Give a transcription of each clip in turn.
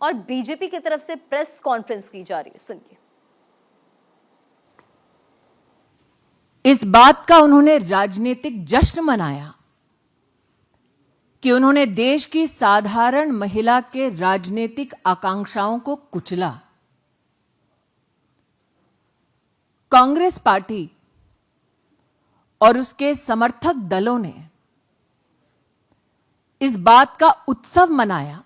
और बीजेपी की तरफ से प्रेस कॉन्फ्रेंस की जा रही है। सुनिए। इस बात का उन्होंने राजनीतिक जश्न मनाया कि उन्होंने देश की साधारण महिला के राजनीतिक आकांक्षाओं को कुचला। कांग्रेस पार्टी और उसके समर्थक दलों ने इस बात का उत्सव मनाया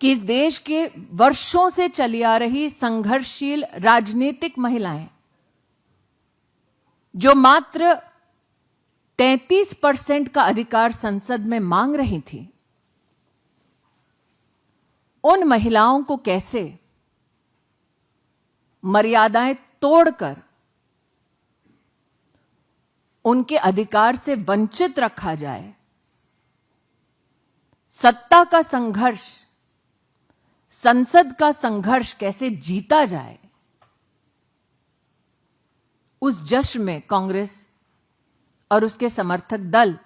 कि इस देश के वर्षों से चली आ रही संघर्षशील राजनीतिक महिलाएं जो मात्र 33% का अधिकार संसद में मांग रही थी, उन महिलाओं को कैसे मर्यादाएं तोड़कर उनके अधिकार से वंचित रखा जाए। सत्ता का संघर्ष, संसद का संघर्ष कैसे जीता जाए, उस जश्न में कांग्रेस और उसके समर्थक दल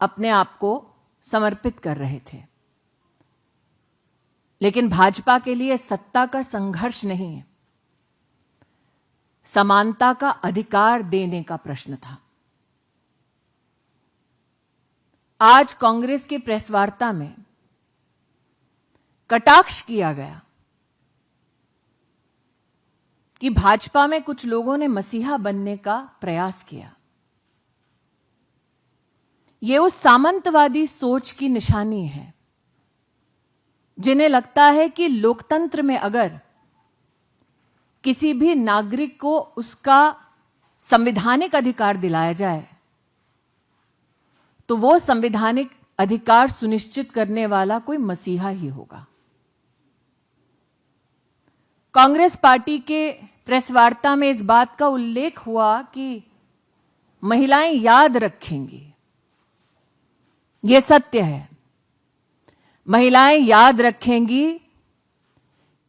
अपने आप को समर्पित कर रहे थे। लेकिन भाजपा के लिए सत्ता का संघर्ष नहीं है, समानता का अधिकार देने का प्रश्न था। आज कांग्रेस के प्रेस वार्ता में कटाक्ष किया गया कि भाजपा में कुछ लोगों ने मसीहा बनने का प्रयास किया। यह उस सामंतवादी सोच की निशानी है जिन्हें लगता है कि लोकतंत्र में अगर किसी भी नागरिक को उसका संवैधानिक अधिकार दिलाया जाए तो वो संवैधानिक अधिकार सुनिश्चित करने वाला कोई मसीहा ही होगा। कांग्रेस पार्टी के प्रेस वार्ता में इस बात का उल्लेख हुआ कि महिलाएं याद रखेंगी। यह सत्य है, महिलाएं याद रखेंगी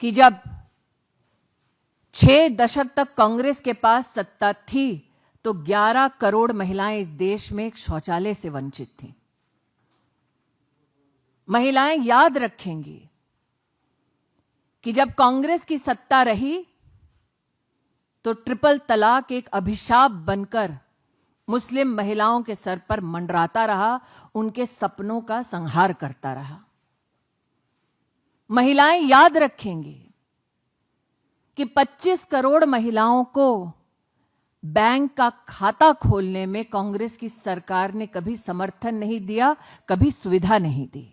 कि जब 6 दशक तक कांग्रेस के पास सत्ता थी तो 11 करोड़ महिलाएं इस देश में एक शौचालय से वंचित थीं। महिलाएं याद रखेंगी कि जब कांग्रेस की सत्ता रही तो ट्रिपल तलाक एक अभिशाप बनकर मुस्लिम महिलाओं के सर पर मंडराता रहा, उनके सपनों का संहार करता रहा। महिलाएं याद रखेंगी कि 25 करोड़ महिलाओं को बैंक का खाता खोलने में कांग्रेस की सरकार ने कभी समर्थन नहीं दिया, कभी सुविधा नहीं दी।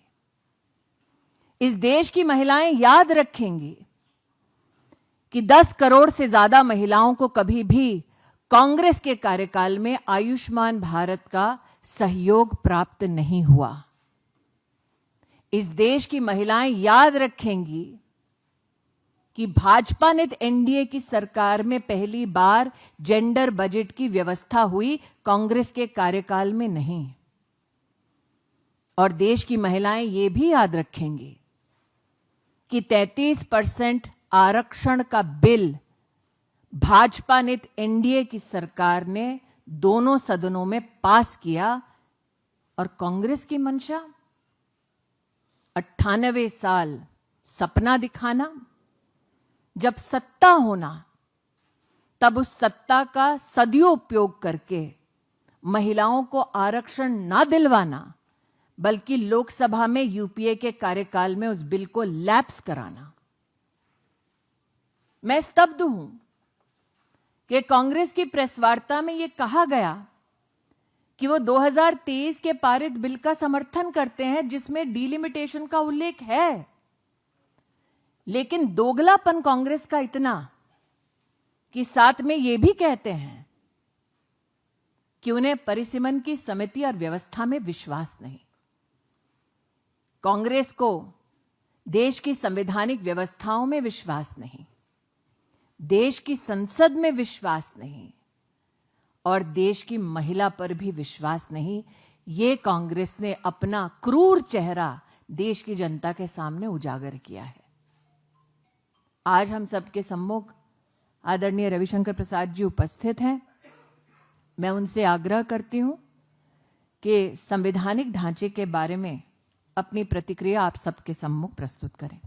इस देश की महिलाएं याद रखेंगी कि 10 करोड़ से ज्यादा महिलाओं को कभी भी कांग्रेस के कार्यकाल में आयुष्मान भारत का सहयोग प्राप्त नहीं हुआ। इस देश की महिलाएं याद रखेंगी कि भाजपा ने एनडीए की सरकार में पहली बार जेंडर बजट की व्यवस्था हुई, कांग्रेस के कार्यकाल में नहीं। और देश की महिलाएं ये भी याद रखेंगी कि 33% आरक्षण का बिल भाजपा ने एनडीए की सरकार ने दोनों सदनों में पास किया और कांग्रेस की मंशा 98 साल सपना दिखाना, जब सत्ता होना तब उस सत्ता का सदुपयोग करके महिलाओं को आरक्षण ना दिलवाना बल्कि लोकसभा में यूपीए के कार्यकाल में उस बिल को लैप्स कराना। मैं स्तब्ध हूं कि कांग्रेस की प्रेस वार्ता में यह कहा गया कि वो 2023 के पारित बिल का समर्थन करते हैं जिसमें डिलिमिटेशन का उल्लेख है, लेकिन दोगलापन कांग्रेस का इतना कि साथ में यह भी कहते हैं कि उन्हें परिसीमन की समिति और व्यवस्था में विश्वास नहीं। कांग्रेस को देश की संवैधानिक व्यवस्थाओं में विश्वास नहीं, देश की संसद में विश्वास नहीं और देश की महिला पर भी विश्वास नहीं। ये कांग्रेस ने अपना क्रूर चेहरा देश की जनता के सामने उजागर किया है। आज हम सबके सम्मुख आदरणीय रविशंकर प्रसाद जी उपस्थित हैं। मैं उनसे आग्रह करती हूं कि संवैधानिक ढांचे के बारे में अपनी प्रतिक्रिया आप सबके सम्मुख प्रस्तुत करें।